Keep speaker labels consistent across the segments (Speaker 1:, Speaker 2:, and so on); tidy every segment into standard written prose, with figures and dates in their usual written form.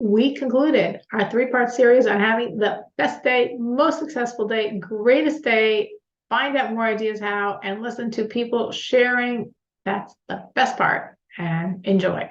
Speaker 1: we concluded our three-part series on having the best day, most successful day, greatest day. Find out more ideas how and listen to people sharing. That's the best part, and enjoy.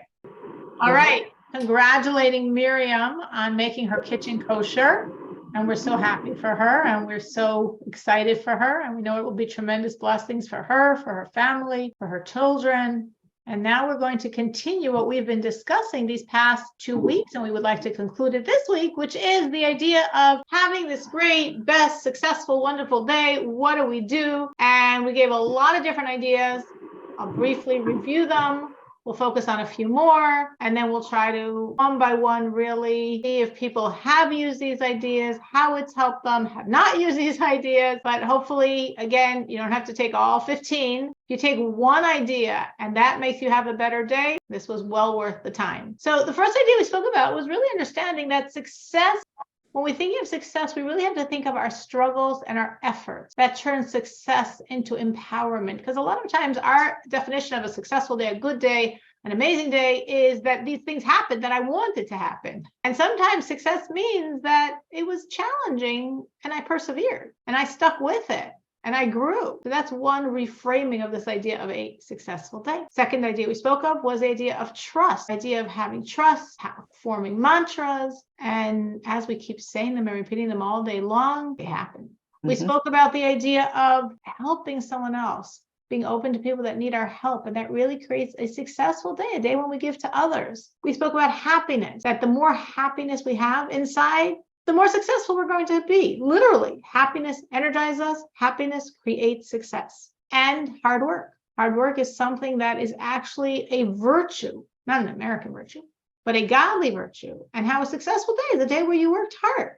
Speaker 1: All right. Congratulating Miriam on making her kitchen kosher. And we're so happy for her, and we're so excited for her. And we know it will be tremendous blessings for her family, for her children. And now we're going to continue what we've been discussing these past 2 weeks. And we would like to conclude it this week, which is the idea of having this great, best, successful, wonderful day. What do we do? And we gave a lot of different ideas. I'll briefly review them. We'll focus on a few more, and then we'll try to one by one really see if people have used these ideas, how it's helped them, have not used these ideas. But hopefully, again, you don't have to take all 15. If you take one idea and that makes you have a better day, this was well worth the time. So the first idea we spoke about was really understanding that success, when we think of success, we really have to think of our struggles and our efforts that turn success into empowerment. Because a lot of times our definition of a successful day, a good day, an amazing day is that these things happen that I wanted to happen. And sometimes success means that it was challenging and I persevered and I stuck with it. And I grew. So that's one reframing of this idea of a successful day. Second idea we spoke of was the idea of trust, the idea of having trust, forming mantras. And as we keep saying them and repeating them all day long, they happen. We spoke about the idea of helping someone else, being open to people that need our help. And that really creates a successful day, a day when we give to others. We spoke about happiness, that the more happiness we have inside, the more successful we're going to be. Literally, happiness energizes us. Happiness creates success. And hard work. Hard work is something that is actually a virtue, not an American virtue, but a godly virtue. And how a successful day is a day where you worked hard.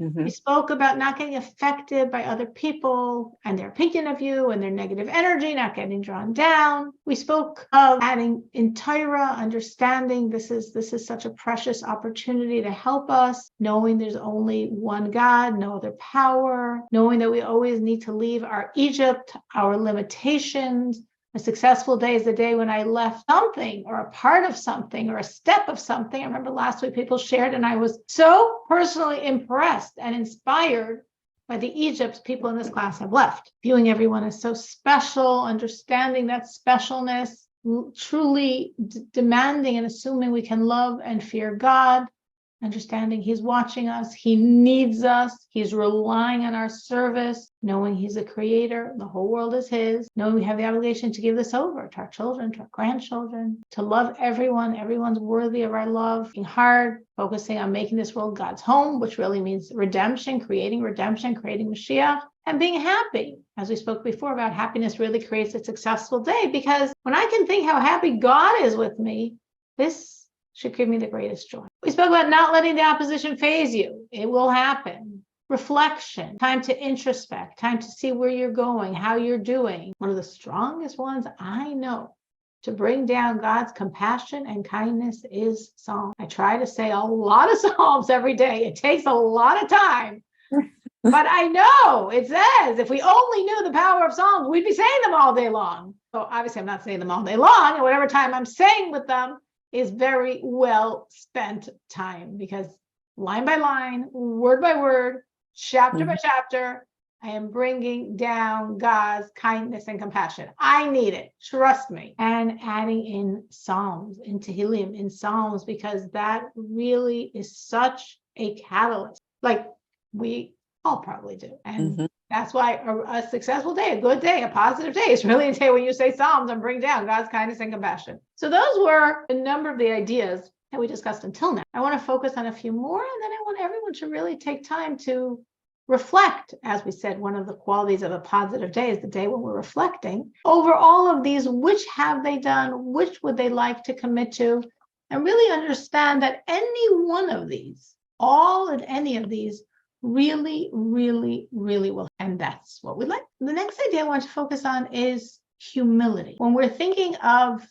Speaker 1: We spoke about not getting affected by other people and their opinion of you and their negative energy, not getting drawn down. We spoke of adding in Torah, understanding this is such a precious opportunity to help us, knowing there's only one God, no other power, knowing that we always need to leave our Egypt, our limitations. A successful day is the day when I left something or a part of something or a step of something. I remember last week people shared, and I was so personally impressed and inspired by the Egypt people in this class have left. Viewing everyone as so special, understanding that specialness, truly demanding and assuming we can love and fear God, understanding He's watching us, He needs us, He's relying on our service, knowing He's a creator, the whole world is His, knowing we have the obligation to give this over to our children, to our grandchildren, to love everyone, everyone's worthy of our love, being hard, focusing on making this world God's home, which really means redemption, creating Mashiach, and being happy. As we spoke before about happiness really creates a successful day, because when I can think how happy God is with me, this should give me the greatest joy. We spoke about not letting the opposition phase you. It will happen. Reflection, time to introspect, time to see where you're going, how you're doing. One of the strongest ones I know to bring down God's compassion and kindness is Psalm. I try to say a lot of Psalms every day. It takes a lot of time. But I know it says if we only knew the power of Psalms, we'd be saying them all day long. So obviously I'm not saying them all day long, and whatever time I'm saying with them is very well spent time, because line by line, word by word, chapter by chapter, I am bringing down God's kindness and compassion. I need it. Trust me. And adding in Psalms, in Tehillim, in Psalms, because that really is such a catalyst. Like we all probably do. And that's why a successful day, a good day, a positive day is really a day when you say Psalms and bring down God's kindness and compassion. So those were a number of the ideas that we discussed until now. I want to focus on a few more, and then I want everyone to really take time to reflect. As we said, one of the qualities of a positive day is the day when we're reflecting over all of these. Which have they done? Which would they like to commit to? And really understand that any one of these, all of any of these, really, really, really will. And that's what we like. The next idea I want to focus on is humility. When we're thinking of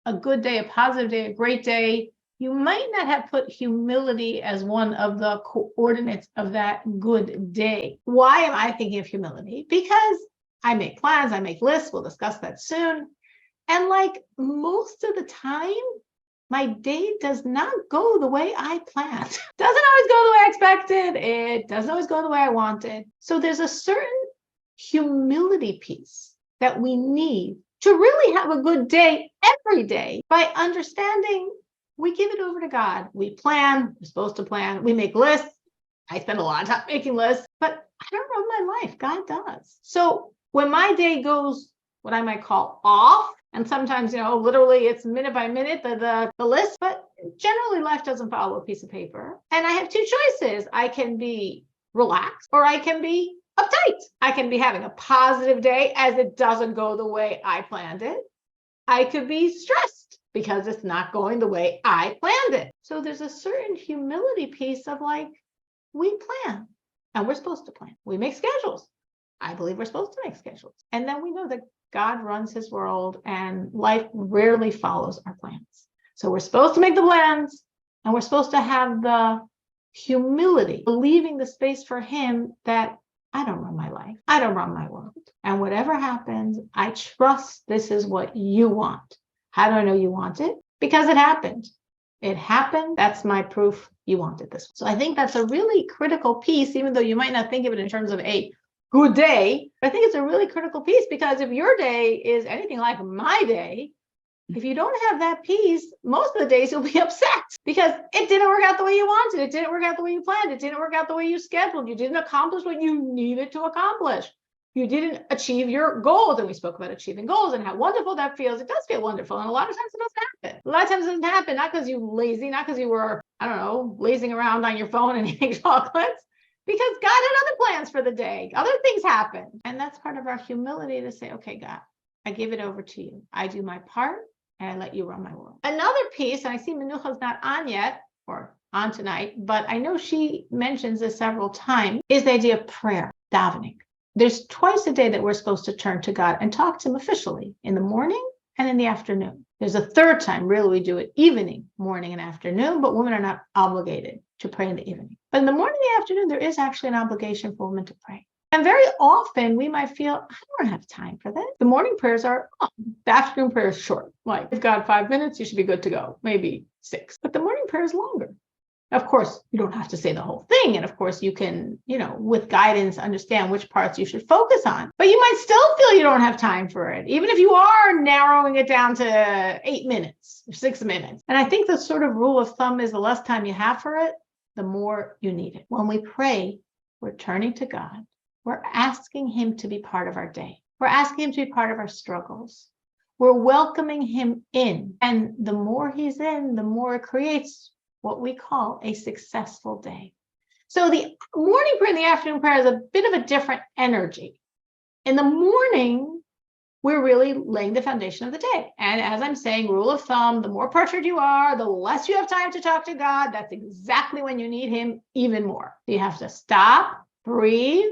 Speaker 1: a good day, a positive day, a great day, you might not have put humility as one of the coordinates of that good day. Why am I thinking of humility? Because I make plans, I make lists. We'll discuss that soon. And like most of the time, my day does not go the way I planned. Doesn't always go the way I expected. It doesn't always go the way I wanted. So there's a certain humility piece that we need to really have a good day every day by understanding we give it over to God. We plan, we're supposed to plan, we make lists. I spend a lot of time making lists, but I don't run my life. God does. So when my day goes what I might call off, and sometimes, literally it's minute by minute, the list, but generally life doesn't follow a piece of paper. And I have two choices. I can be relaxed or I can be uptight. I can be having a positive day as it doesn't go the way I planned it. I could be stressed because it's not going the way I planned it. So there's a certain humility piece of like, we plan and we're supposed to plan. We make schedules. I believe we're supposed to make schedules. And then we know that God runs his world and life rarely follows our plans. So we're supposed to make the plans and we're supposed to have the humility, leaving the space for him that I don't run my life. I don't run my world. And whatever happens, I trust this is what you want. How do I know you want it? Because it happened. It happened. That's my proof you wanted this. So I think that's a really critical piece, even though you might not think of it in terms of a good day. I think it's a really critical piece because if your day is anything like my day, if you don't have that piece, most of the days you'll be upset because it didn't work out the way you wanted. It didn't work out the way you planned. It didn't work out the way you scheduled. You didn't accomplish what you needed to accomplish. You didn't achieve your goals. And we spoke about achieving goals and how wonderful that feels. It does feel wonderful. And a lot of times it doesn't happen. A lot of times it doesn't happen, not because you're lazy, not because you were, lazing around on your phone and eating chocolates, because God had other plans for the day. Other things happen. And that's part of our humility to say, okay, God, I give it over to you. I do my part and I let you run my world. Another piece, and I see Menucha's not on yet or on tonight, but I know she mentions this several times, is the idea of prayer, davening. There's twice a day that we're supposed to turn to God and talk to him officially, in the morning and in the afternoon. There's a third time, really, we do it evening, morning and afternoon, but women are not obligated to pray in the evening. But in the morning and the afternoon, there is actually an obligation for women to pray. And very often we might feel, I don't have time for this. The morning prayers are, the afternoon prayer is short. Like, you've got 5 minutes, you should be good to go, maybe 6. But the morning prayer is longer. Of course, you don't have to say the whole thing. And of course, you can, with guidance, understand which parts you should focus on. But you might still feel you don't have time for it, even if you are narrowing it down to 8 minutes or 6 minutes. And I think the sort of rule of thumb is the less time you have for it, the more you need it. When we pray, we're turning to God. We're asking him to be part of our day. We're asking him to be part of our struggles. We're welcoming him in. And the more he's in, the more it creates what we call a successful day. So the morning prayer and the afternoon prayer is a bit of a different energy. In the morning, we're really laying the foundation of the day. And as I'm saying, rule of thumb, the more pressured you are, the less you have time to talk to God. That's exactly when you need him even more. You have to stop, breathe,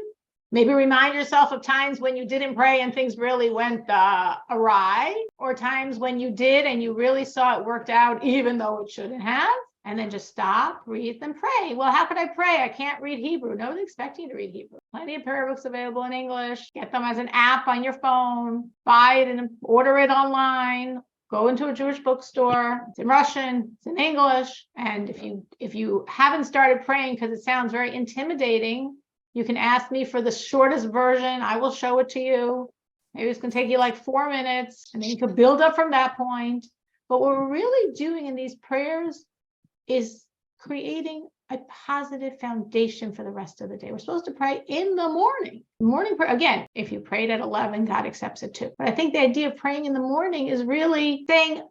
Speaker 1: maybe remind yourself of times when you didn't pray and things really went awry, or times when you did and you really saw it worked out even though it shouldn't have. And then just stop, breathe, and pray. Well, how could I pray? I can't read Hebrew. Nobody's expecting you to read Hebrew. Plenty of prayer books available in English. Get them as an app on your phone. Buy it and order it online. Go into a Jewish bookstore. It's in Russian. It's in English. And if you haven't started praying because it sounds very intimidating, you can ask me for the shortest version. I will show it to you. Maybe it's going to take you like 4 minutes, and then you can build up from that point. But what we're really doing in these prayers is creating a positive foundation for the rest of the day. We're supposed to pray in the morning. Morning prayer, again, if you prayed at 11, God accepts it too. But I think the idea of praying in the morning is really saying,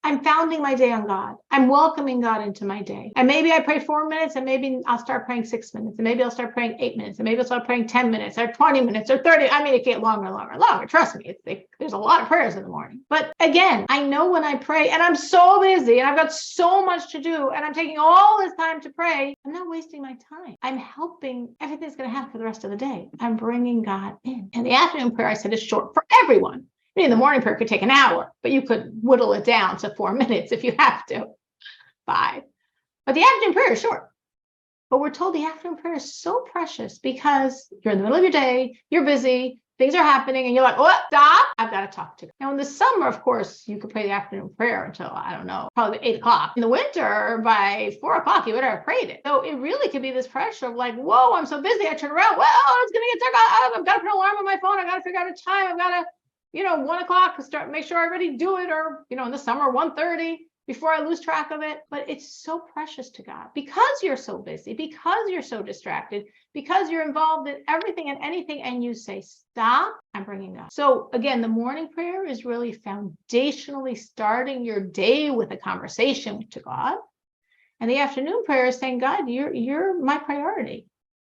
Speaker 1: I'm founding my day on God. I'm welcoming God into my day. And maybe I pray 4 minutes, and maybe I'll start praying 6 minutes, and maybe I'll start praying 8 minutes, and maybe I'll start praying 10 minutes or 20 minutes or 30. I mean, it gets longer and longer and longer. Trust me, there's a lot of prayers in the morning. But again, I know when I pray and I'm so busy and I've got so much to do and I'm taking all this time to pray, I'm not wasting my time. I'm helping everything's going to happen for the rest of the day. I'm bringing God in. And the afternoon prayer, I said, is short for everyone. I mean, the morning prayer could take an hour, but you could whittle it down to 4 minutes if you have to, 5. But the afternoon prayer is short. But we're told the afternoon prayer is so precious because you're in the middle of your day, you're busy, things are happening and you're like, oh, stop, I've got to talk to God. Now in the summer, of course, you could pray the afternoon prayer until, I don't know, probably 8 o'clock. In the winter, by 4 o'clock, you better have prayed it. So it really could be this pressure of like, whoa, I'm so busy. I turn around, well, it's going to get dark. I've got to put an alarm on my phone. I got to figure out a time. I've got to, 1 o'clock, start, make sure I already do it. Or, in the summer, 1:30 before I lose track of it. But it's so precious to God because you're so busy, because you're so distracted, because you're involved in everything and anything, and you say, stop, I'm bringing God. So again, the morning prayer is really foundationally starting your day with a conversation to God. And the afternoon prayer is saying, God, you're my priority.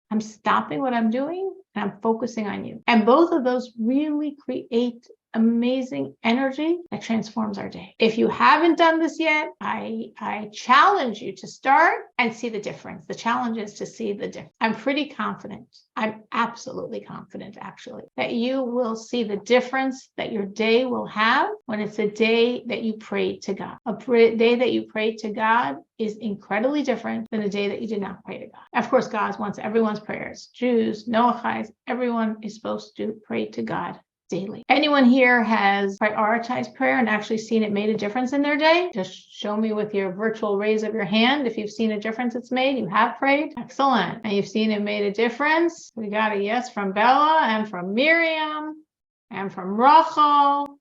Speaker 1: I'm stopping what I'm doing and I'm focusing on you. And both of those really create amazing energy that transforms our day. If you haven't done this yet, I challenge you to start and see the difference. The challenge is to see the difference. I'm pretty confident. I'm absolutely confident, actually, that you will see the difference that your day will have when it's a day that you pray to God. A day that you pray to God is incredibly different than a day that you did not pray to God. Of course, God wants everyone's prayers. Jews, Noachites, everyone is supposed to pray to God daily. Anyone here has prioritized prayer and actually seen it made a difference in their day? Just show me with your virtual raise of your hand if you've seen a difference it's made. You have prayed. Excellent. And you've seen it made a difference. We got a yes from Bella and from Miriam and from Rachel.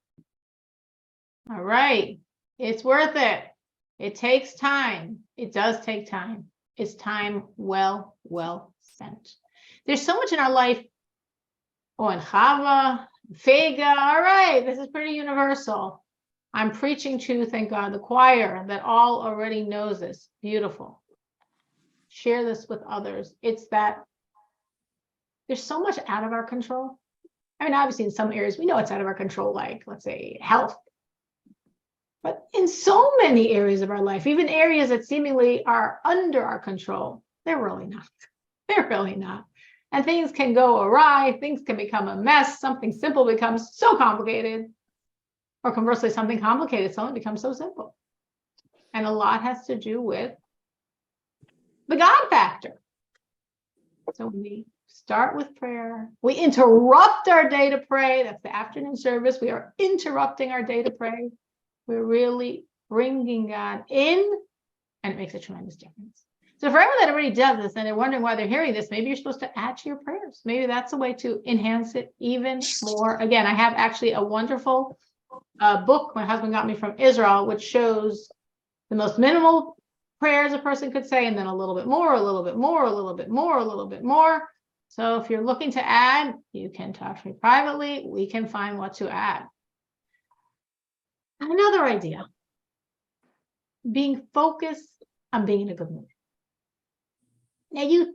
Speaker 1: All right. It's worth it. It takes time. It does take time. It's time well spent. There's so much in our life. Oh, and Chava, Vega, all right, this is pretty universal. I'm preaching to, thank God, the choir that all already knows this. Beautiful. Share this with others. It's that there's so much out of our control. I mean, obviously in some areas, we know it's out of our control, like let's say health. But in so many areas of our life, even areas that seemingly are under our control, they're really not. They're really not. And things can go awry, things can become a mess, something simple becomes so complicated, or conversely, something complicated suddenly becomes so simple. And a lot has to do with the God factor. So we start with prayer, we interrupt our day to pray, that's the afternoon service, we are interrupting our day to pray, we're really bringing God in, and it makes a tremendous difference. So for everyone that already does this and they're wondering why they're hearing this, maybe you're supposed to add to your prayers. Maybe that's a way to enhance it even more. Again, I have actually a wonderful book my husband got me from Israel, which shows the most minimal prayers a person could say, and then a little bit more, a little bit more, a little bit more, a little bit more. So if you're looking to add, you can talk to me privately. We can find what to add. Another idea, being focused on being in a good mood.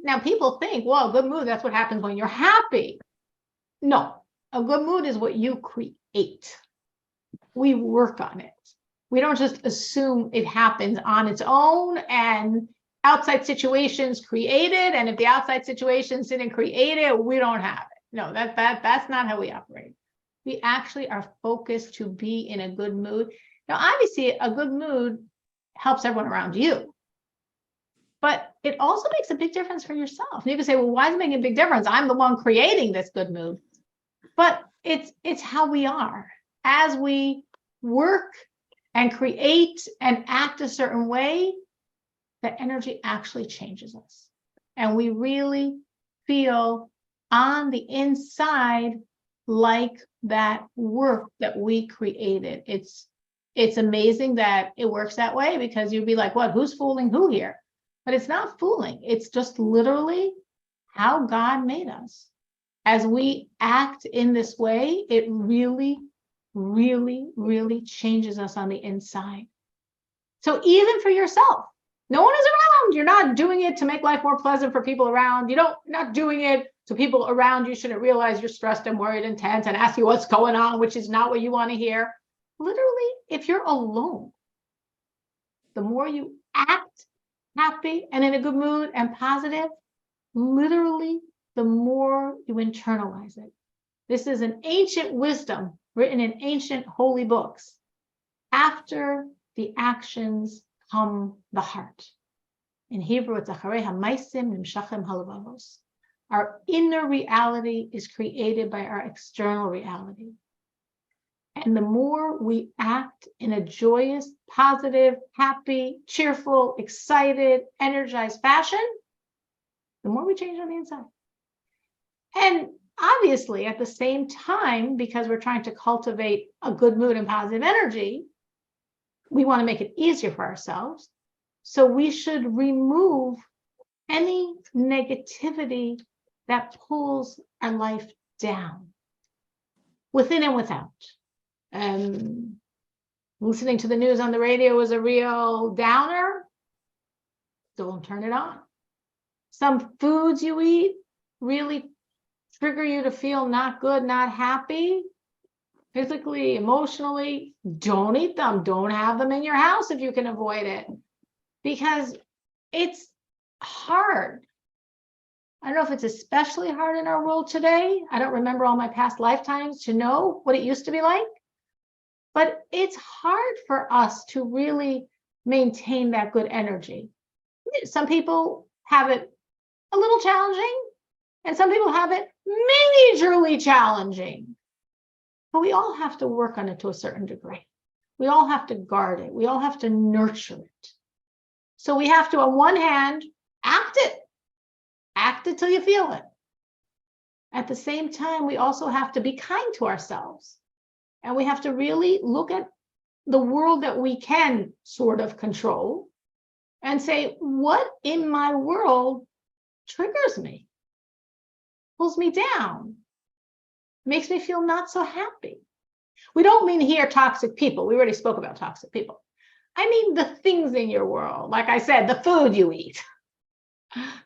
Speaker 1: Now people think, well, good mood, that's what happens when you're happy. No, a good mood is what you create. We work on it. We don't just assume it happens on its own and outside situations create it. And if the outside situations didn't create it, we don't have it. No, that's not how we operate. We actually are focused to be in a good mood. Now, obviously, a good mood helps everyone around you. But it also makes a big difference for yourself. You can say, well, why is it making a big difference? I'm the one creating this good mood. But it's how we are. As we work and create and act a certain way, the energy actually changes us. And we really feel on the inside like that work that we created. It's amazing that it works that way, because you'd be like, what, who's fooling who here? But it's not fooling. It's just literally how God made us. As we act in this way, it really, really, really changes us on the inside. So even for yourself, no one is around. You're not doing it to make life more pleasant for people around. You're not doing it so people around you shouldn't realize you're stressed and worried and tense and ask you what's going on, which is not what you want to hear. Literally, if you're alone, the more you act happy and in a good mood and positive, literally, the more you internalize it. This is an ancient wisdom written in ancient holy books. After the actions come the heart. In Hebrew, it's acharei hamaisim nimshachem halavavos. Our inner reality is created by our external reality. And the more we act in a joyous, positive, happy, cheerful, excited, energized fashion, the more we change on the inside. And obviously, at the same time, because we're trying to cultivate a good mood and positive energy, we want to make it easier for ourselves. So we should remove any negativity that pulls our life down, within and without. Listening to the news on the radio is a real downer. Don't turn it on. Some foods you eat really trigger you to feel not good, not happy, physically, emotionally. Don't eat them. Don't have them in your house if you can avoid it, because it's hard. I don't know if it's especially hard in our world today. I don't remember all my past lifetimes to know what it used to be like, but it's hard for us to really maintain that good energy. Some people have it a little challenging, and some people have it majorly challenging. But we all have to work on it to a certain degree. We all have to guard it. We all have to nurture it. So we have to, on one hand, act it till you feel it. At the same time, we also have to be kind to ourselves. And we have to really look at the world that we can sort of control and say, what in my world triggers me, pulls me down, makes me feel not so happy? We don't mean here toxic people. We already spoke about toxic people. I mean the things in your world. Like I said, the food you eat.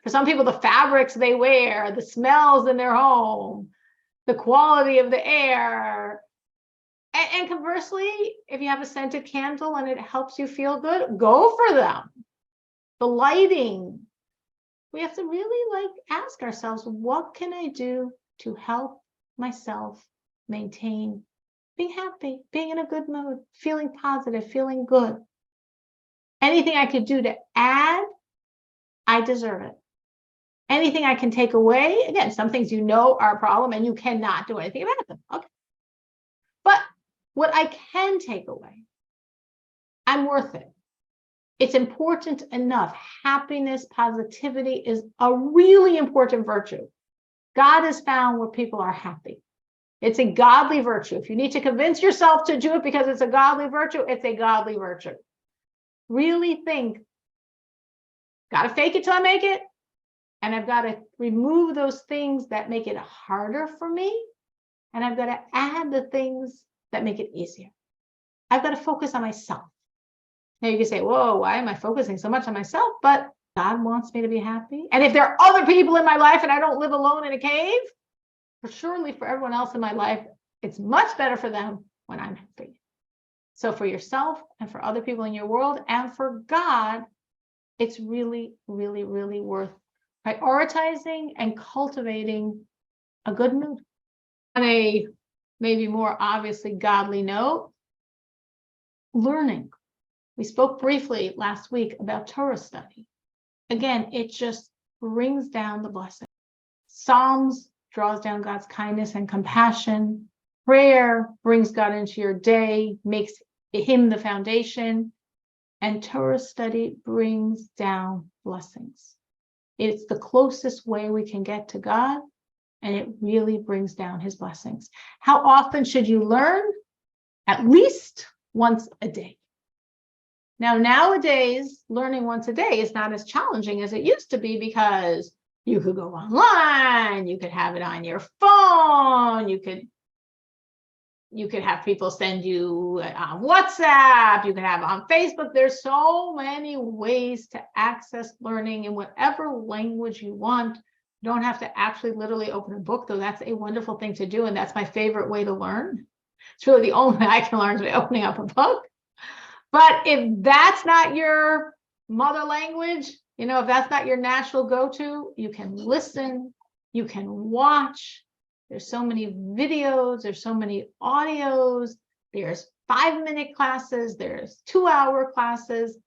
Speaker 1: For some people, the fabrics they wear, the smells in their home, the quality of the air. And conversely, if you have a scented candle and it helps you feel good, go for them. The lighting. We have to really ask ourselves, what can I do to help myself maintain being happy, being in a good mood, feeling positive, feeling good? Anything I could do to add, I deserve it. Anything I can take away, again, some things you know are a problem and you cannot do anything about them. Okay. But what I can take away, I'm worth it. It's important enough. Happiness, positivity is a really important virtue. God is found where people are happy. It's a godly virtue. If you need to convince yourself to do it because it's a godly virtue, it's a godly virtue. Really think, got to fake it till I make it. And I've got to remove those things that make it harder for me. And I've got to add the things that make it easier. I've got to focus on myself. Now you can say, whoa, why am I focusing so much on myself? But God wants me to be happy. And if there are other people in my life and I don't live alone in a cave, surely for everyone else in my life, it's much better for them when I'm happy. So for yourself and for other people in your world and for God, it's really, really, really worth prioritizing and cultivating a good mood. On a maybe more obviously godly note, learning. We spoke briefly last week about Torah study. Again, it just brings down the blessing. Psalms draws down God's kindness and compassion. Prayer brings God into your day, makes him the foundation. And Torah study brings down blessings. It's the closest way we can get to God, and it really brings down his blessings. How often should you learn? At least once a day. Now, nowadays, learning once a day is not as challenging as it used to be, because you could go online, you could have it on your phone, you could have people send you on WhatsApp, you can have it on Facebook. There's so many ways to access learning in whatever language you want. You don't have to actually literally open a book, though that's a wonderful thing to do, and that's my favorite way to learn. It's really the only way I can learn is by opening up a book. But if that's not your mother language, if that's not your natural go-to, you can listen, you can watch. There's so many videos, there's so many audios, there's 5-minute classes, there's 2-hour classes,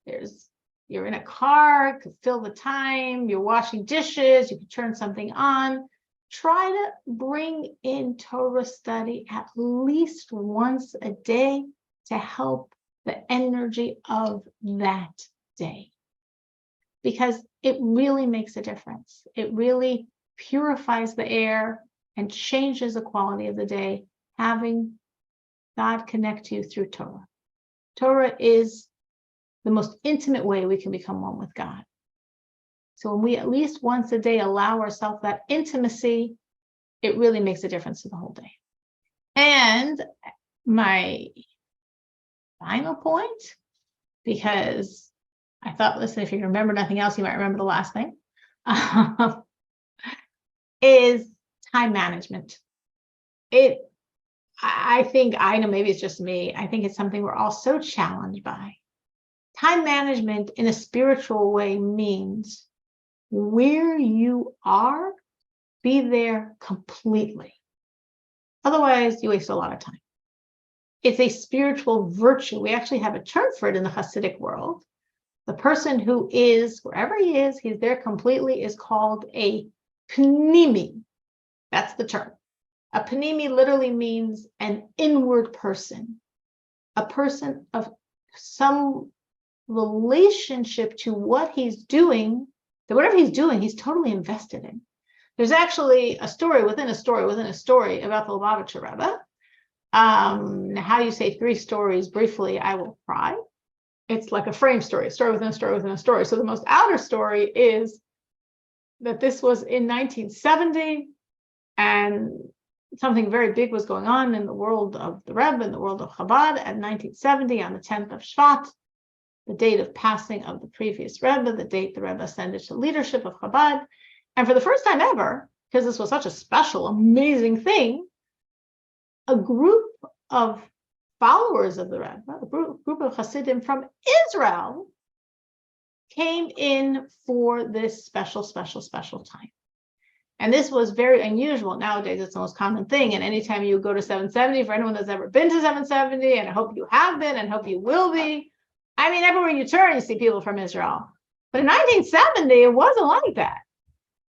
Speaker 1: there's you're in a car, could fill the time, you're washing dishes, you could turn something on. Try to bring in Torah study at least once a day to help the energy of that day. Because it really makes a difference. It really purifies the air and changes the quality of the day, having God connect you through Torah. Torah is the most intimate way we can become one with God. So when we at least once a day allow ourselves that intimacy, it really makes a difference to the whole day. And my final point, because I thought, listen, if you remember nothing else, you might remember the last thing, is time management. I think, I know maybe it's just me, I think it's something we're all so challenged by. Time management in a spiritual way means where you are, be there completely. Otherwise, you waste a lot of time. It's a spiritual virtue. We actually have a term for it in the Hasidic world. The person who is, wherever he is, he's there completely, is called a pnimi. That's the term. A pnimi literally means an inward person, a person of some relationship to what he's doing, that whatever he's doing, he's totally invested in. There's actually a story within a story within a story about the Lubavitcher Rebbe. How you say 3 stories briefly, I will try. It's like a frame story, a story within a story within a story. So the most outer story is that this was in 1970, and something very big was going on in the world of the Rebbe, in the world of Chabad, at 1970 on the 10th of Shvat, the date of passing of the previous Rebbe, the date the Rebbe ascended to leadership of Chabad. And for the first time ever, because this was such a special, amazing thing, a group of followers of the Rebbe, a group of Hasidim from Israel, came in for this special time. And this was very unusual. Nowadays, it's the most common thing. And anytime you go to 770, for anyone that's ever been to 770, and I hope you have been and hope you will be, I mean, everywhere you turn, you see people from Israel. But in 1970, it wasn't like that.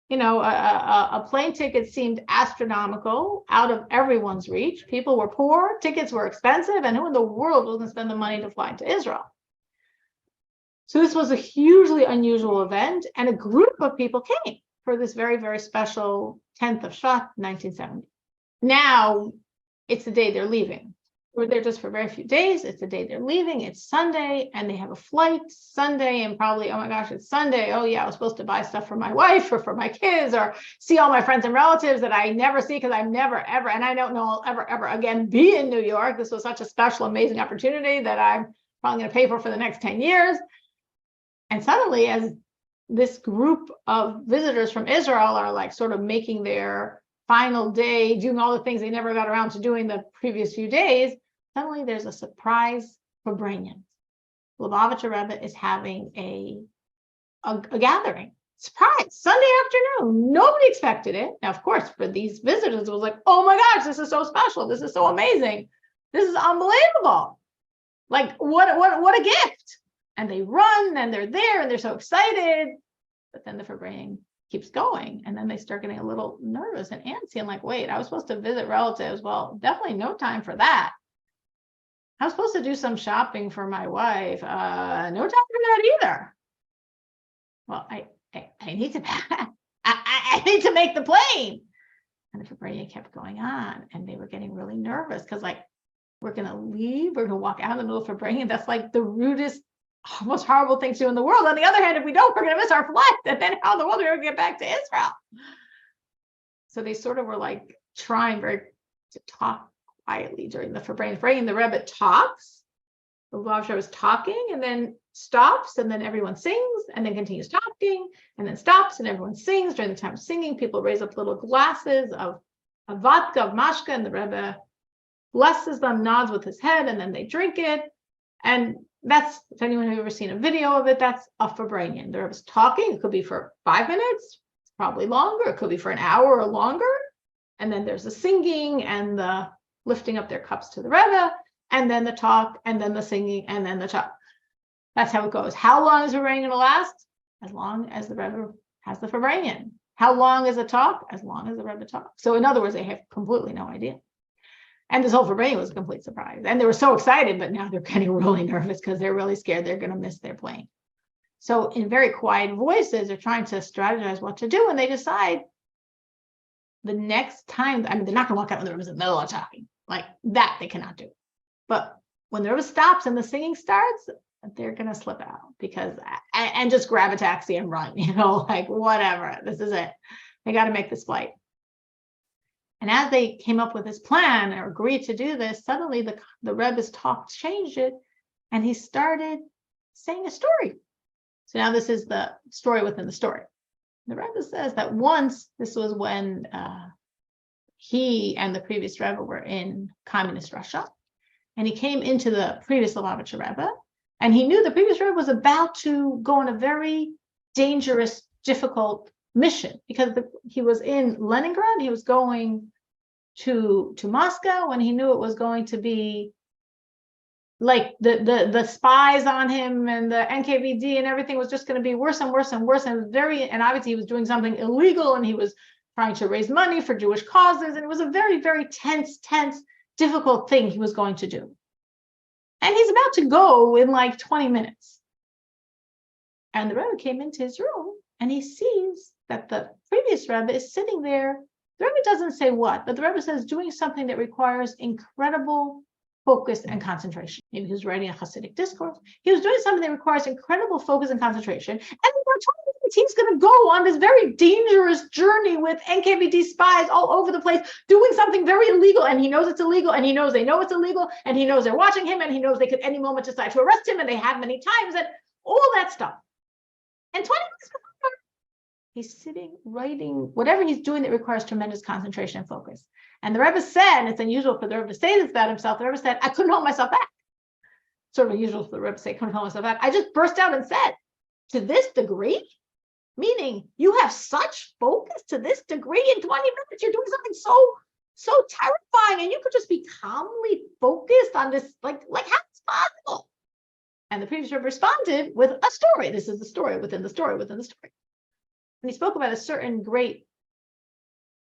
Speaker 1: You know, a plane ticket seemed astronomical, out of everyone's reach. People were poor, tickets were expensive, and who in the world was going to spend the money to fly to Israel? So this was a hugely unusual event, and a group of people came for this very, very special 10th of Shvat, 1970. Now, it's the day they're leaving. We're there just for a very few days. It's the day they're leaving. It's Sunday, and they have a flight Sunday, and probably, oh my gosh, it's Sunday. Oh yeah, I was supposed to buy stuff for my wife or for my kids or see all my friends and relatives that I never see because I'm never, ever, and I don't know I'll ever again be in New York. This was such a special, amazing opportunity that I'm probably going to pay for the next 10 years. And suddenly, as this group of visitors from Israel are like sort of making their final day, doing all the things they never got around to doing the previous few days, suddenly there's a surprise for Branyan. Lubavitcher Rebbe is having a gathering. Surprise, Sunday afternoon. Nobody expected it. Now, of course, for these visitors, it was like, oh my gosh, this is so special. This is so amazing. This is unbelievable. Like, what a gift. And they run, and they're there, and they're so excited. But then the Farbrengen keeps going, and then they start getting a little nervous and antsy and like, wait, I was supposed to visit relatives. Well, definitely no time for that. I was supposed to do some shopping for my wife. No time for that either. Well, I need to I need to make the plane. And the Farbrengen kept going on, and they were getting really nervous because, like, we're gonna leave, we're gonna walk out in the middle of Farbrengen. That's like the rudest, most horrible thing to do in the world. On the other hand, if we don't, we're gonna miss our flight. And then how in the world are we gonna get back to Israel? So they sort of were like trying to talk quietly during the Farbrengen. The Rebbe talks, the Lubavitcher is talking, and then stops, and then everyone sings, and then continues talking, and then stops, and everyone sings. During the time of singing, people raise up little glasses of vodka, of mashka, and the Rebbe blesses them, nods with his head, and then they drink it. And that's, if anyone has ever seen a video of it, that's a Farbrengen. The Rebbe's talking. It could be for 5 minutes, it's probably longer. It could be for an hour or longer. And then there's the singing and the lifting up their cups to the Rebbe, and then the talk, and then the singing, and then the talk. That's how it goes. How long is the Farbrengen going to last? As long as the Rebbe has the Farbrengen. How long is the talk? As long as the Rebbe talks. So in other words, they have completely no idea. And this whole Farbrengen was a complete surprise. And they were so excited, but now they're getting really nervous because they're really scared they're going to miss their plane. So in very quiet voices, they're trying to strategize what to do. And they decide the next time, I mean, they're not going to walk out when the Rebbe's in the middle of talking. Like that, they cannot do. But when the Rebbe stops and the singing starts, they're going to slip out because, and just grab a taxi and run, like whatever, this is it. They got to make this flight. And as they came up with this plan or agreed to do this, suddenly the Rebbe's talk changed it and he started saying a story. So now this is the story within the story. The Rebbe says that once, this was when he and the previous Rebbe were in communist Russia, and he came into the previous Lubavitcher Rebbe, and he knew the previous Rebbe was about to go on a very dangerous, difficult mission because he was in Leningrad, he was going to Moscow, and he knew it was going to be like the spies on him and the NKVD and everything was just going to be worse and worse and worse, and obviously he was doing something illegal and he was trying to raise money for Jewish causes, and it was a very, very tense, difficult thing he was going to do. And he's about to go in like 20 minutes. And the Rebbe came into his room and he sees that the previous Rebbe is sitting there. The Rebbe doesn't say what, but the Rebbe says doing something that requires incredible focus and concentration. Maybe he was writing a Hasidic discourse. He was doing something that requires incredible focus and concentration. And for 20 minutes, he's going to go on this very dangerous journey with NKVD spies all over the place, doing something very illegal. And he knows it's illegal, and he knows they know it's illegal, and he knows they're watching him, and he knows they could any moment decide to arrest him, and they have many times, and all that stuff. And 20 minutes before, he's sitting, writing, whatever he's doing that requires tremendous concentration and focus. And the Rebbe said, and it's unusual for the Rebbe to say this about himself, the Rebbe said, I couldn't hold myself back. Sort of unusual for the Rebbe to say, couldn't hold myself back. I just burst out and said, to this degree? Meaning, you have such focus to this degree in 20 minutes, you're doing something so terrifying, and you could just be calmly focused on this, like how it's possible? And the previous Rebbe responded with a story. This is the story within the story within the story. And he spoke about a certain great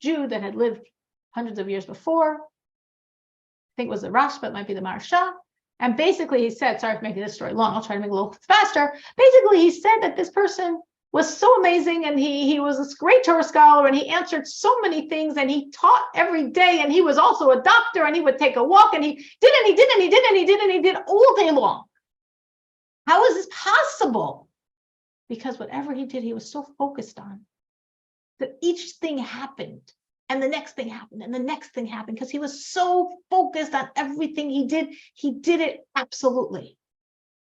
Speaker 1: Jew that had lived hundreds of years before. I think it was the Rosh, but it might be the Maharsha. And basically he said, sorry for making this story long, I'll try to make it a little faster. Basically, he said that this person was so amazing, and he was this great Torah scholar, and he answered so many things, and he taught every day, and he was also a doctor, and he would take a walk, and he did all day long. How is this possible? Because whatever he did, he was so focused on that each thing happened, and the next thing happened, and the next thing happened, because he was so focused on everything he did it absolutely.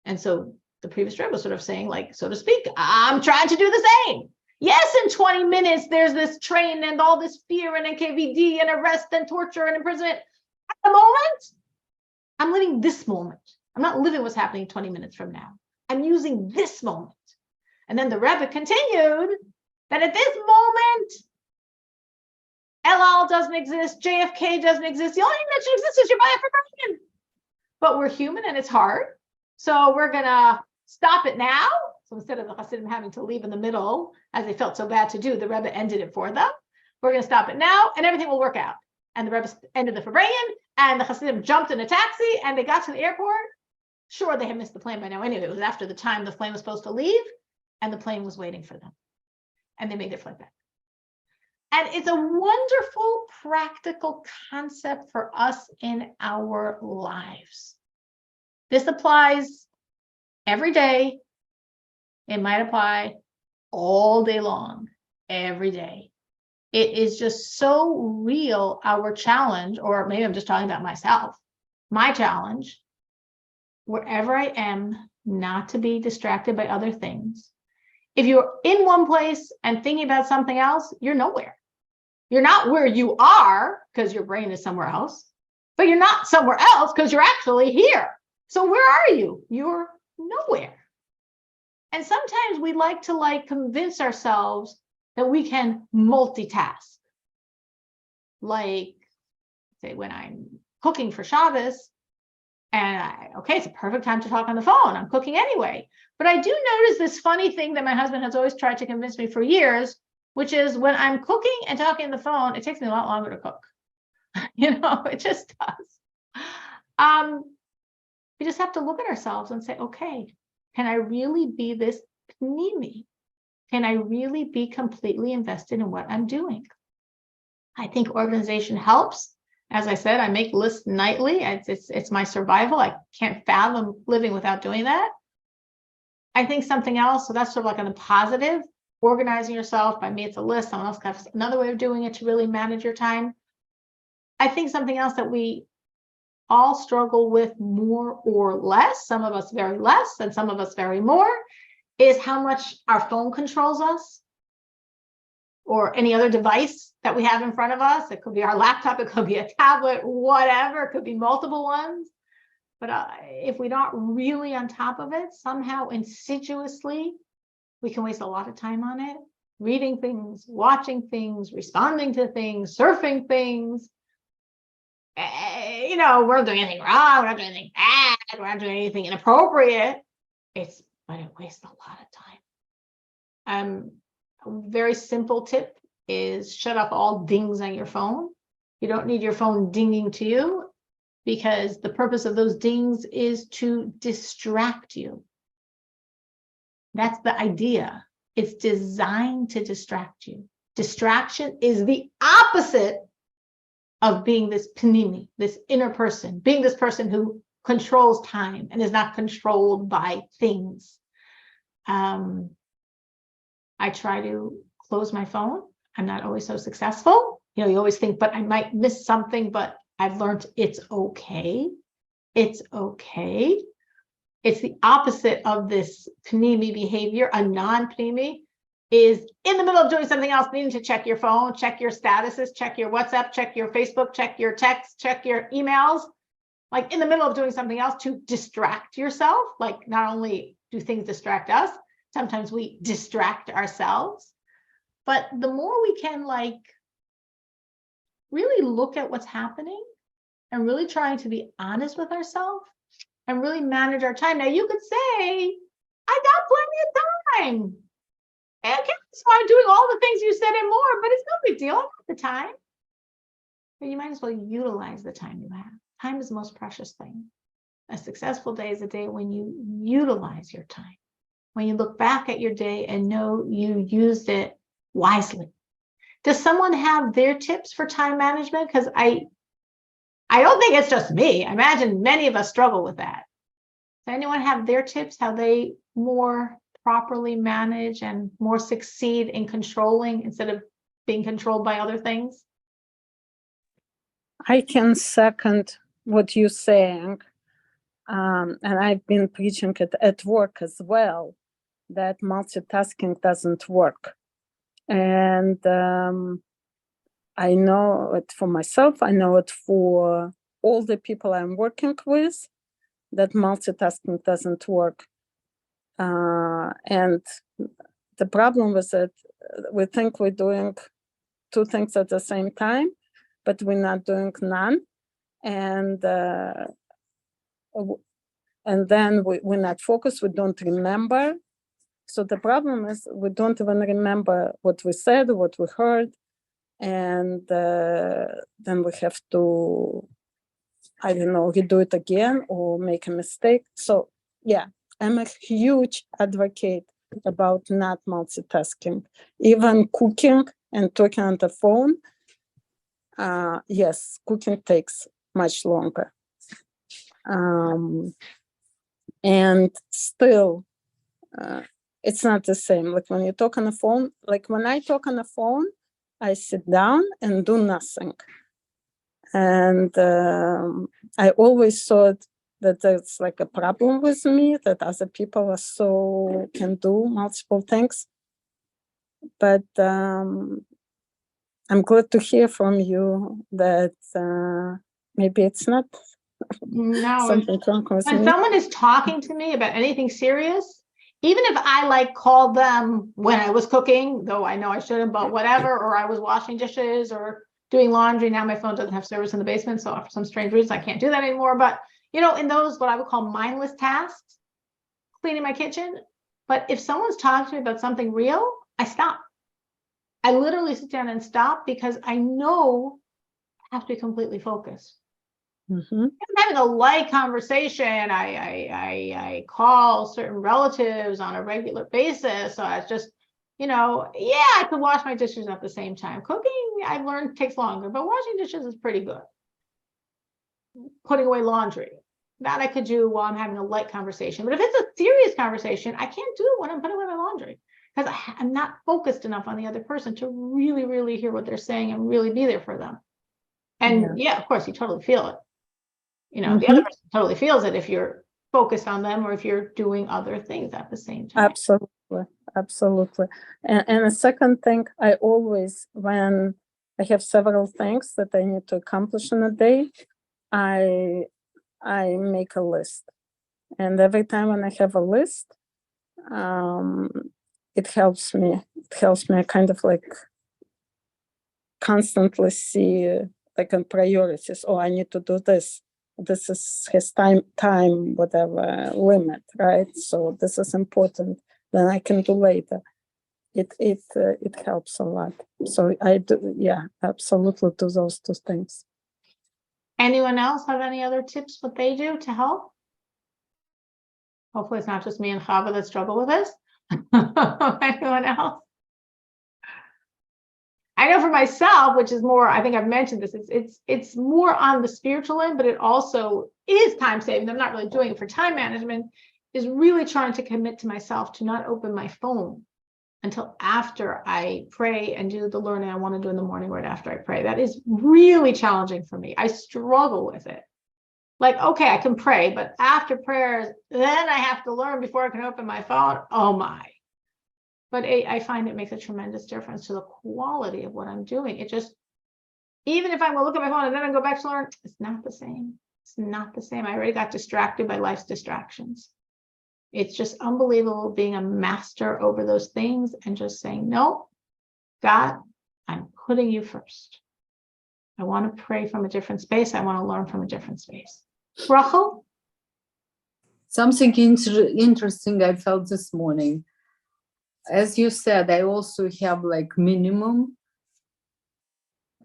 Speaker 1: And so the previous Rebbe was sort of saying, like, so to speak, I'm trying to do the same. Yes, in 20 minutes, there's this train and all this fear and NKVD and arrest and torture and imprisonment. At the moment, I'm living this moment. I'm not living what's happening 20 minutes from now. I'm using this moment. And then the Rebbe continued that at this moment, El Al doesn't exist, JFK doesn't exist. The only thing that should exist is your Farbrengen. But we're human and it's hard. So we're going to stop it now. So instead of the Hasidim having to leave in the middle, as they felt so bad to do, the Rebbe ended it for them. We're going to stop it now, and everything will work out. And the Rebbe ended the Farbrengen, and the Hasidim jumped in a taxi, and they got to the airport. Sure, they had missed the plane by now anyway. It was after the time the plane was supposed to leave, and the plane was waiting for them. And they made their flight back. And it's a wonderful, practical concept for us in our lives. This applies every day. It might apply all day long, every day. It is just so real, our challenge, or maybe I'm just talking about myself, my challenge, wherever I am, not to be distracted by other things. If you're in one place and thinking about something else, you're nowhere. You're not where you are because your brain is somewhere else, but you're not somewhere else because you're actually here. So where are you? You're nowhere. And sometimes we like to convince ourselves that we can multitask. Like, say, when I'm cooking for Shabbos And okay, it's a perfect time to talk on the phone. I'm cooking anyway. But I do notice this funny thing that my husband has always tried to convince me for years, which is when I'm cooking and talking on the phone, it takes me a lot longer to cook. It just does. We just have to look at ourselves and say, okay, can I really be this pnimi? Can I really be completely invested in what I'm doing? I think organization helps. As I said, I make lists nightly. It's my survival. I can't fathom living without doing that. I think something else, so that's sort of like on the positive, organizing yourself. By me, it's a list. Someone else has another way of doing it to really manage your time. I think something else that we all struggle with more or less, some of us very less and some of us very more, is how much our phone controls us or any other device that we have in front of us. It could be our laptop, it could be a tablet, whatever, it could be multiple ones. But if we're not really on top of it, somehow insidiously, we can waste a lot of time on it, reading things, watching things, responding to things, surfing things. We're not doing anything wrong, we're not doing anything bad, we're not doing anything inappropriate. But it wastes a lot of time. A very simple tip is shut off all dings on your phone. You don't need your phone dinging to you, because the purpose of those dings is to distract you. That's the idea. It's designed to distract you. Distraction is the opposite of being this pnimi, this inner person, being this person who controls time and is not controlled by things. I try to close my phone. I'm not always so successful. You always think, but I might miss something, but I've learned it's okay. It's okay. It's the opposite of this pnimi behavior. A non-pnimi is in the middle of doing something else, needing to check your phone, check your statuses, check your WhatsApp, check your Facebook, check your texts, check your emails, like in the middle of doing something else to distract yourself. Like not only do things distract us, sometimes we distract ourselves. But the more we can really look at what's happening and really trying to be honest with ourselves and really manage our time. Now you could say, I got plenty of time. Okay, so I'm doing all the things you said and more, but it's no big deal. I got the time. But you might as well utilize the time you have. Time is the most precious thing. A successful day is a day when you utilize your time. When you look back at your day and know you used it wisely. Does someone have their tips for time management? Because I don't think it's just me. I imagine many of us struggle with that. Does anyone have their tips, how they more properly manage and more succeed in controlling instead of being controlled by other things?
Speaker 2: I can second what you're saying. And I've been preaching it at work as well, that multitasking doesn't work. And I know it for myself, I know it for all the people I'm working with, that multitasking doesn't work. And the problem with it, we think we're doing two things at the same time, but we're not doing none. And then we're not focused, we don't remember. So the problem is we don't even remember what we said, what we heard, and then we have to, I don't know, redo it again or make a mistake. So yeah, I'm a huge advocate about not multitasking. Even cooking and talking on the phone, yes, cooking takes much longer. And still, it's not the same. Like when you talk on the phone, like when I talk on the phone, I sit down and do nothing. And I always thought that that's like a problem with me, that other people can do multiple things. But I'm glad to hear from you that maybe it's not something wrong with me.
Speaker 1: When someone is talking to me about anything serious, even if I call them when I was cooking, though I know I shouldn't, but whatever, or I was washing dishes or doing laundry. Now my phone doesn't have service in the basement, so for some strange reason I can't do that anymore. But in those, what I would call mindless tasks, cleaning my kitchen. But if someone's talking to me about something real, I stop. I literally sit down and stop because I know I have to be completely focused.
Speaker 2: Mhm.
Speaker 1: I'm having a light conversation. I call certain relatives on a regular basis. So it's just, I could wash my dishes at the same time. Cooking, I've learned, takes longer, but washing dishes is pretty good. Putting away laundry, that I could do while I'm having a light conversation. But if it's a serious conversation, I can't do it when I'm putting away my laundry because I'm not focused enough on the other person to really, really hear what they're saying and really be there for them. And yeah, of course, you totally feel it. The other
Speaker 2: Mhm.
Speaker 1: person totally feels it if you're focused on them or if you're doing other things at the same time.
Speaker 2: Absolutely, absolutely. And the second thing, I always, when I have several things that I need to accomplish in a day, I make a list. And every time when I have a list, it helps me. It helps me kind of like constantly see like on priorities. Oh, I need to do this. This has time, whatever limit, right? So this is important. Then I can do later. It helps a lot. So I do, yeah, absolutely do those two things.
Speaker 1: Anyone else have any other tips what they do to help? Hopefully it's not just me and Chava that struggle with this. Anyone else? I know for myself, which is more, I think I've mentioned this, it's more on the spiritual end, but it also is time saving. I'm not really doing it for time management, is really trying to commit to myself to not open my phone until after I pray and do the learning I want to do in the morning right after I pray. That is really challenging for me. I struggle with it. Like, okay, I can pray, but after prayers, then I have to learn before I can open my phone. Oh my. But I find it makes a tremendous difference to the quality of what I'm doing. It just, even if I'm gonna look at my phone and then I go back to learn, it's not the same. It's not the same. I already got distracted by life's distractions. It's just unbelievable being a master over those things and just saying, no, God, I'm putting you first. I want to pray from a different space. I want to learn from a different space. Rachel?
Speaker 3: Something interesting I felt this morning. As you said, I also have like minimum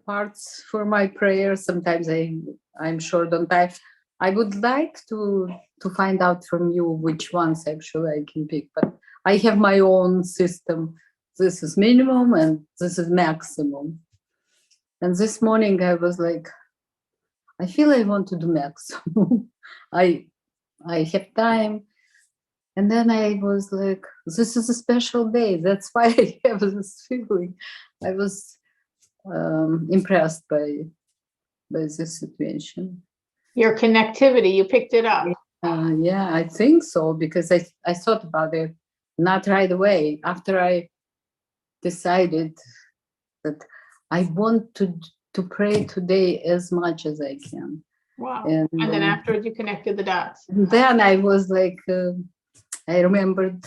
Speaker 3: parts for my prayer. Sometimes I'm short on time. I would like to find out from you which ones actually I can pick, but I have my own system. This is minimum and this is maximum. And this morning I was like, I feel I want to do maximum. I have time. And then I was like, this is a special day. That's why I have this feeling. I was impressed by this situation.
Speaker 1: Your connectivity, you picked it up.
Speaker 3: Yeah, I think so, because I thought about it not right away. After I decided that I want to pray today as much as I can.
Speaker 1: Wow.
Speaker 3: And
Speaker 1: then afterwards you connected the dots.
Speaker 3: Then I was like, I remembered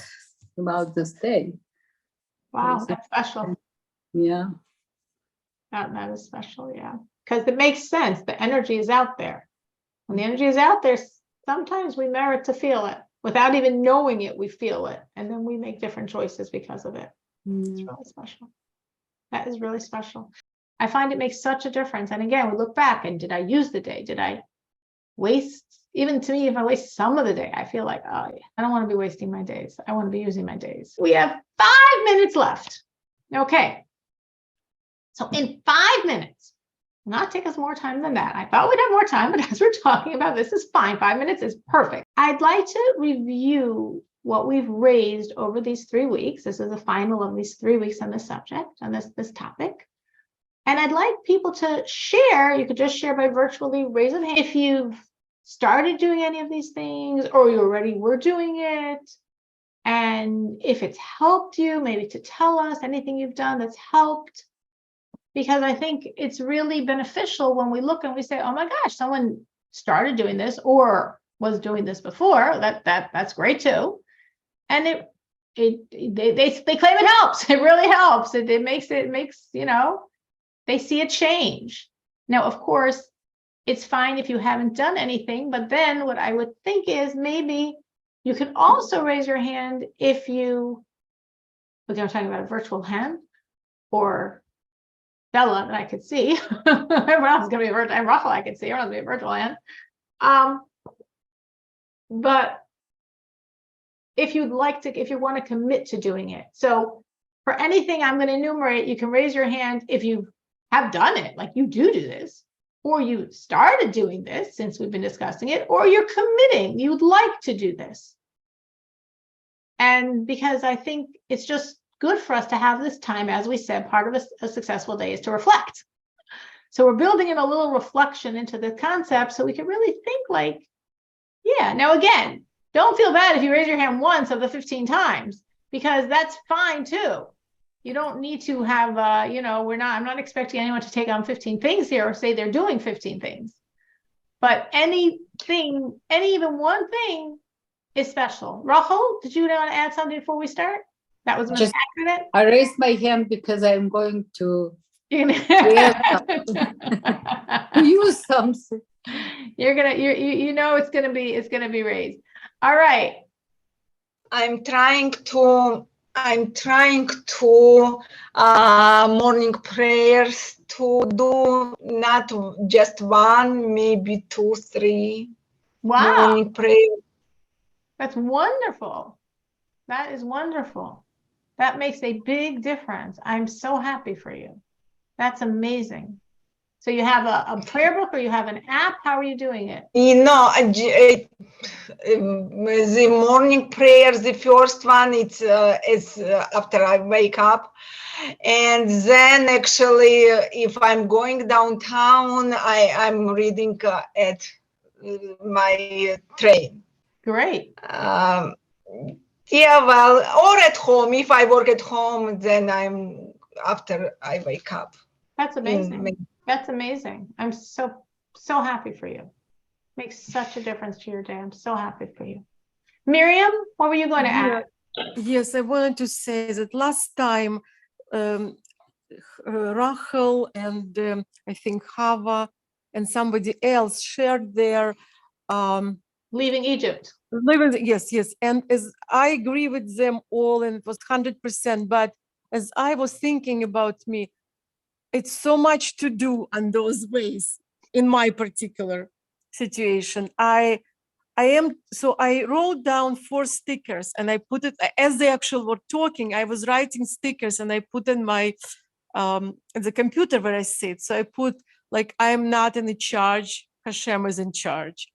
Speaker 3: about this day.
Speaker 1: Wow, that's special.
Speaker 3: Yeah.
Speaker 1: That is special, yeah. Because it makes sense. The energy is out there. When the energy is out there, sometimes we merit to feel it. Without even knowing it, we feel it. And then we make different choices because of it. It's really special. That is really special. I find it makes such a difference. And again, we look back and did I use the day? Did I waste? Even to me, if I waste some of the day, I feel like, oh, I don't want to be wasting my days. I want to be using my days. We have 5 minutes left. Okay. So in 5 minutes, not take us more time than that. I thought we'd have more time, but as we're talking about, this is fine. 5 minutes is perfect. I'd like to review what we've raised over these 3 weeks. This is the final of these 3 weeks on this subject, on this topic. And I'd like people to share. You could just share by virtually raise of hand if you've started doing any of these things or you already were doing it. And if it's helped you, maybe to tell us anything you've done that's helped. Because I think it's really beneficial when we look and we say, oh my gosh, someone started doing this or was doing this before. That's great too. And they claim it helps. It really helps. It makes, they see a change. Now, of course, it's fine if you haven't done anything, but then what I would think is maybe you can also raise your hand if you, okay, I'm talking about a virtual hand, or Bella that I could see. Everyone else is gonna be a virtual, and Rachel I could see, everyone's gonna be a virtual hand. But if you'd like to, if you want to commit to doing it. So for anything I'm going to enumerate, you can raise your hand if you have done it, like you do this, or you started doing this since we've been discussing it, or you're committing, you'd like to do this. And because I think it's just good for us to have this time, as we said, part of a successful day is to reflect. So we're building in a little reflection into the concept so we can really think like, yeah, now again, don't feel bad if you raise your hand once of the 15 times, because that's fine too. You don't need to have, I'm not expecting anyone to take on 15 things here or say they're doing 15 things. But anything, even one thing is special. Rachel, did you want to add something before we start? That was an
Speaker 3: Just-
Speaker 1: accident.
Speaker 3: I raised my hand because I'm going to use something.
Speaker 1: It's gonna be raised. All right.
Speaker 4: I'm trying to morning prayers to do not just one, maybe 2, 3
Speaker 1: Wow,
Speaker 4: morning prayers.
Speaker 1: that's wonderful. That is wonderful. That makes a big difference. I'm so happy for you. That's amazing. So you have a prayer book or you have an app? How are you doing it?
Speaker 4: The morning prayers, the first one, it's after I wake up. And then actually, if I'm going downtown, I'm reading at my train.
Speaker 1: Great.
Speaker 4: Yeah, well, or at home. If I work at home, then I'm after I wake up.
Speaker 1: That's amazing. That's amazing. I'm so happy for you. Makes such a difference to your day. I'm so happy for you. Miriam, what were you going to add?
Speaker 5: Yes, I wanted to say that last time Rachel and I think Hava and somebody else shared their
Speaker 1: Leaving Egypt.
Speaker 5: yes, and as I agree with them all, and it was 100%, but as I was thinking about me, it's so much to do on those ways in my particular situation. I wrote down 4 stickers and I put it, as they actually were talking, I was writing stickers and I put in my the computer where I sit. So I put like, I am not in charge, Hashem is in charge.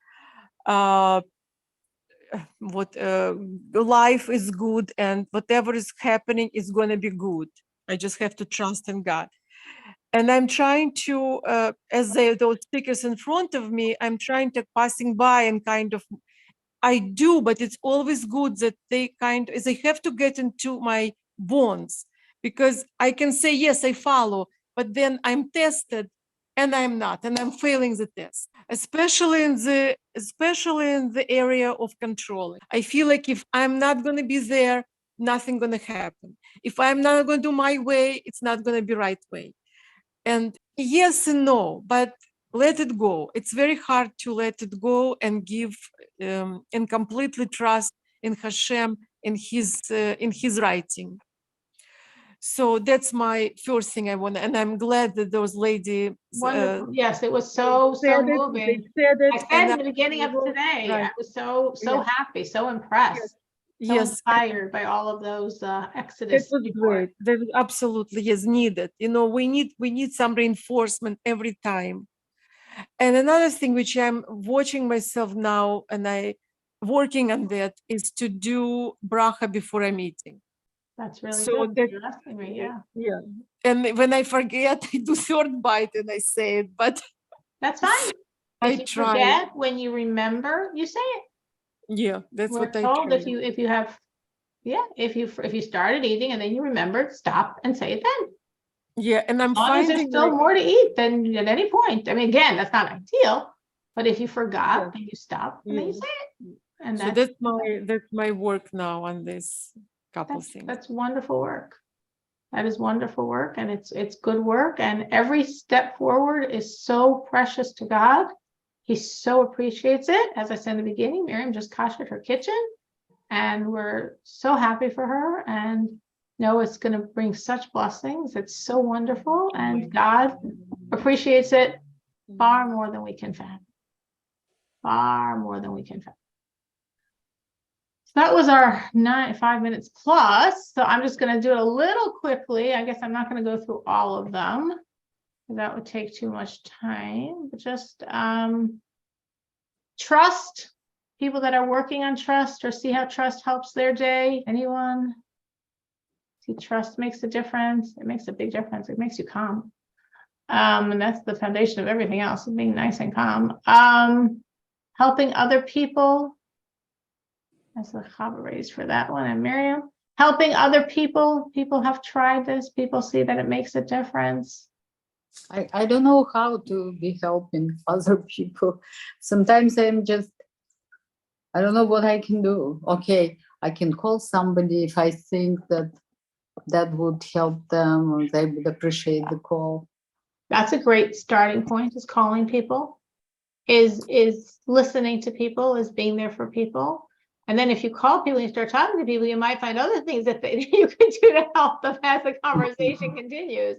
Speaker 5: Life is good and whatever is happening is going to be good. I just have to trust in God. And I'm trying to, as those stickers in front of me, I'm trying to passing by and kind of, I do, but it's always good that they have to get into my bonds, because I can say, yes, I follow, but then I'm tested and I'm not, and I'm failing the test, especially in the area of controlling. I feel like if I'm not going to be there, nothing going to happen. If I'm not going to do my way, it's not going to be right way. And yes and no, but let it go. It's very hard to let it go and give and completely trust in Hashem, in his writing. So that's my first thing I want, and I'm glad that those ladies.
Speaker 1: Wonderful. Yes, it was so moving. I said in the beginning of today,
Speaker 5: right.
Speaker 1: I was so happy, so impressed. So inspired by all of those Exodus.
Speaker 5: It was great. That was absolutely needed. We need some reinforcement every time. And another thing which I'm watching myself now, and I working on that, is to do bracha before a meeting.
Speaker 1: That's really
Speaker 5: So
Speaker 1: good. You're asking me, yeah.
Speaker 5: Yeah. And when I forget, I do third bite and I say it, but
Speaker 1: that's fine. If you
Speaker 5: try.
Speaker 1: Forget, when you remember, you say it.
Speaker 5: Yeah, that's
Speaker 1: We're
Speaker 5: what I
Speaker 1: told
Speaker 5: try.
Speaker 1: if you started eating and then you remembered, stop and say it then.
Speaker 5: Yeah, and I'm
Speaker 1: As long as there's still more to eat than at any point. I mean, again, that's not ideal, but if you forgot, then you stop and then you say it. And
Speaker 5: so that's my work now on this couple things.
Speaker 1: That's wonderful work. That is wonderful work, and it's good work. And every step forward is so precious to God. He so appreciates it. As I said in the beginning, Miriam just kashered her kitchen, and we're so happy for her. And know it's going to bring such blessings. It's so wonderful, and God appreciates it far more than we can fathom. Far more than we can fathom. That was our 5 minutes plus. So I'm just going to do it a little quickly. I guess I'm not going to go through all of them. That would take too much time. But just trust, people that are working on trust, or see how trust helps their day. Anyone? See, trust makes a difference. It makes a big difference. It makes you calm. And that's the foundation of everything else, being nice and calm. Helping other people. That's the chava raised for that one. And Miriam, helping other people. People have tried this. People see that it makes a difference.
Speaker 3: I don't know how to be helping other people. Sometimes I don't know what I can do. Okay, I can call somebody if I think that would help them, or they would appreciate the call.
Speaker 1: That's a great starting point, is calling people, is listening to people, is being there for people. And then if you call people and you start talking to people, you might find other things that you can do to help them as the conversation continues.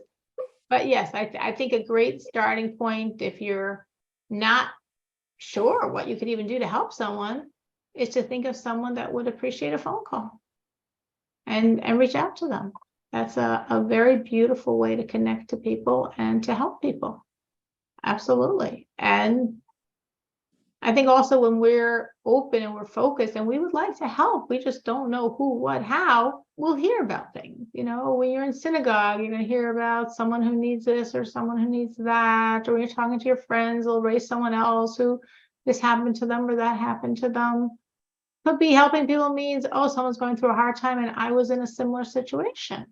Speaker 1: But yes, I think a great starting point, if you're not sure what you could even do to help someone, is to think of someone that would appreciate a phone call and reach out to them. That's a very beautiful way to connect to people and to help people. Absolutely. And I think also when we're open and we're focused and we would like to help, we just don't know who, what, how, we'll hear about things. You know, when you're in synagogue, you're going to hear about someone who needs this or someone who needs that, or when you're talking to your friends, they'll raise someone else who this happened to them or that happened to them. Could be helping people means, oh, someone's going through a hard time and I was in a similar situation.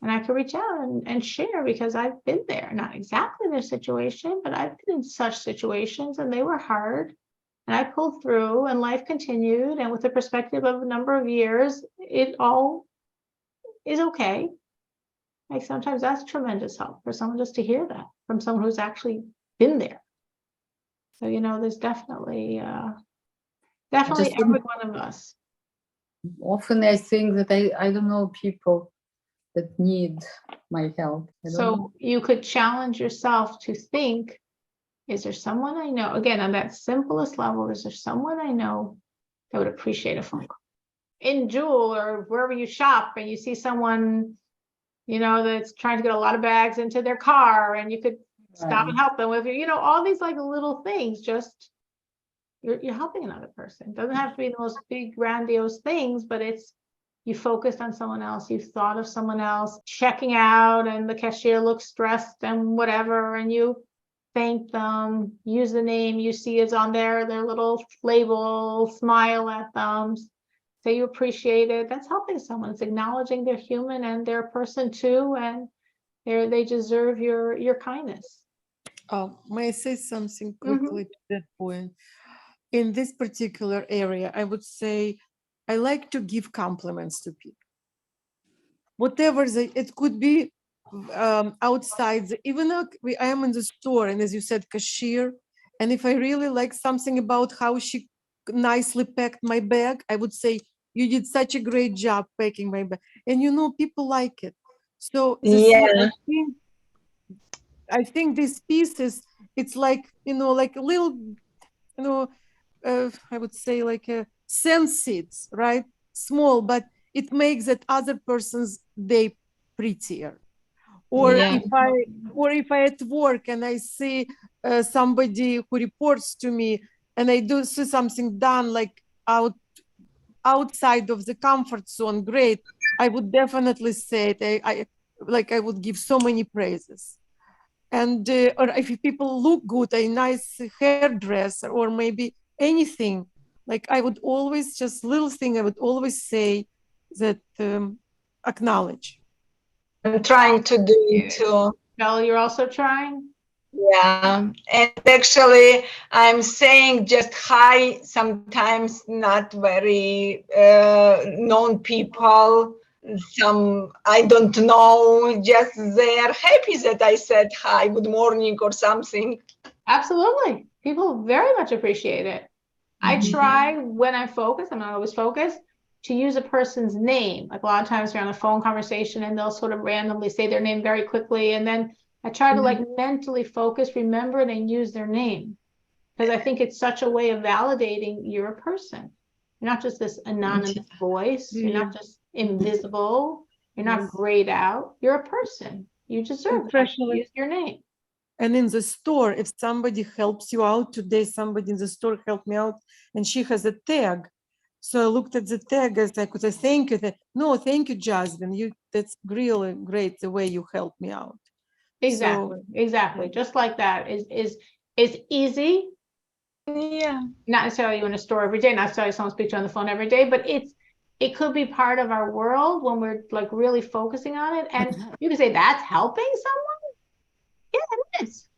Speaker 1: And I could reach out and share, because I've been there, not exactly their situation, but I've been in such situations and they were hard. And I pulled through and life continued. And with the perspective of a number of years, it all is okay. Like sometimes that's tremendous help for someone just to hear that from someone who's actually been there. So, you know, there's definitely every one of us.
Speaker 3: Often I think that I don't know people that need my help.
Speaker 1: So you could challenge yourself to think, is there someone I know, again, on that simplest level, is there someone I know that would appreciate a phone call? In Jewel or wherever you shop and you see someone, you know, that's trying to get a lot of bags into their car, and you could stop and help them with, you know, all these like little things, just you're helping another person. It doesn't have to be the most big grandiose things, but it's, you focused on someone else, you thought of someone else, checking out and the cashier looks stressed and whatever, and you thank them, use the name you see is on their little label, smile at them, say you appreciate it. That's helping someone. It's acknowledging they're human and they're a person too, and they deserve your kindness.
Speaker 5: May I say something quickly to that point? In this particular area, I would say I like to give compliments to people. Whatever it could be outside, even though I am in the store, and as you said, cashier, and if I really like something about how she nicely packed my bag, I would say, you did such a great job packing my bag. And you know, people like it. So I think this piece is, it's like, you know, like a little, you know, I would say like a sense seeds, right? Small, but it makes that other person's day prettier. Or if I at work and I see somebody who reports to me and I do see something done like outside of the comfort zone, great, I would definitely say it. I would give so many praises. And or if people look good, a nice hairdresser or maybe anything, like I would always, just little thing I would always say that acknowledge.
Speaker 4: I'm trying to do it too.
Speaker 1: Bella, you're also trying?
Speaker 4: Yeah, and actually I'm saying just hi, sometimes not very known people, some, I don't know, just they're happy that I said hi, good morning or something.
Speaker 1: Absolutely. People very much appreciate it. I
Speaker 3: Mhm.
Speaker 1: try when I focus, I'm not always focused, to use a person's name. Like a lot of times we're on a phone conversation and they'll sort of randomly say their name very quickly. And then I try to like mentally focus, remember it, and use their name. Because I think it's such a way of validating you're a person. You're not just this anonymous voice. You're not just invisible. You're not
Speaker 5: Yes.
Speaker 1: grayed out. You're a person. You deserve that.
Speaker 5: Especially-
Speaker 1: Use your name.
Speaker 5: And in the store, if somebody helps you out today, somebody in the store helped me out, and she has a tag. So I looked at the tag as I could say, thank you. No, thank you, Jasmine. That's really great the way you helped me out.
Speaker 1: Exactly. Exactly. Just like that is easy.
Speaker 4: Yeah.
Speaker 1: Not necessarily you in a store every day, not necessarily someone speaks to you on the phone every day, but it could be part of our world when we're like really focusing on it. And you can say that's helping someone. Yeah, it is.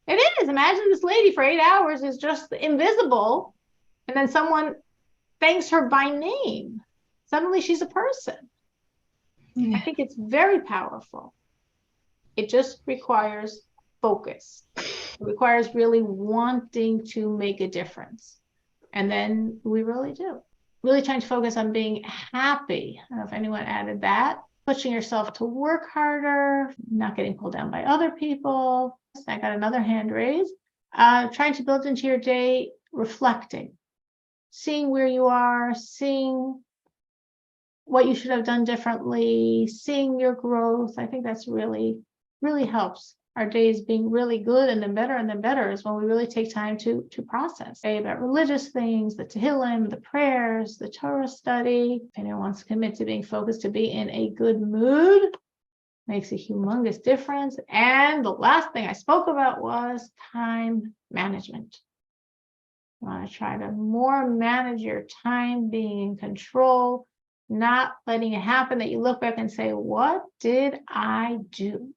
Speaker 1: It is. Imagine this lady for 8 hours is just invisible, and then someone thanks her by name. Suddenly she's a person. I think it's very powerful. It just requires focus. It requires really wanting to make a difference. And then we really do. Really trying to focus on being happy. I don't know if anyone added that. Pushing yourself to work harder, not getting pulled down by other people. I got another hand raised. Trying to build into your day, reflecting, seeing where you are, seeing what you should have done differently, seeing your growth. I think that's really, really helps our days being really good, and then better is when we really take time to process. Say about religious things, the Tehillim, the prayers, the Torah study. If anyone wants to commit to being focused, to be in a good mood, makes a humongous difference. And the last thing I spoke about was time management. You want to try to more manage your time, being in control, not letting it happen that you look back and say, what did I do?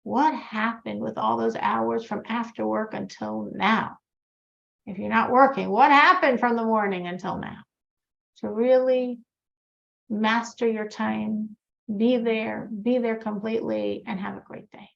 Speaker 1: What happened with all those hours from after work until now? If you're not working, what happened from the morning until now? To really master your time, be there completely, and have a great day.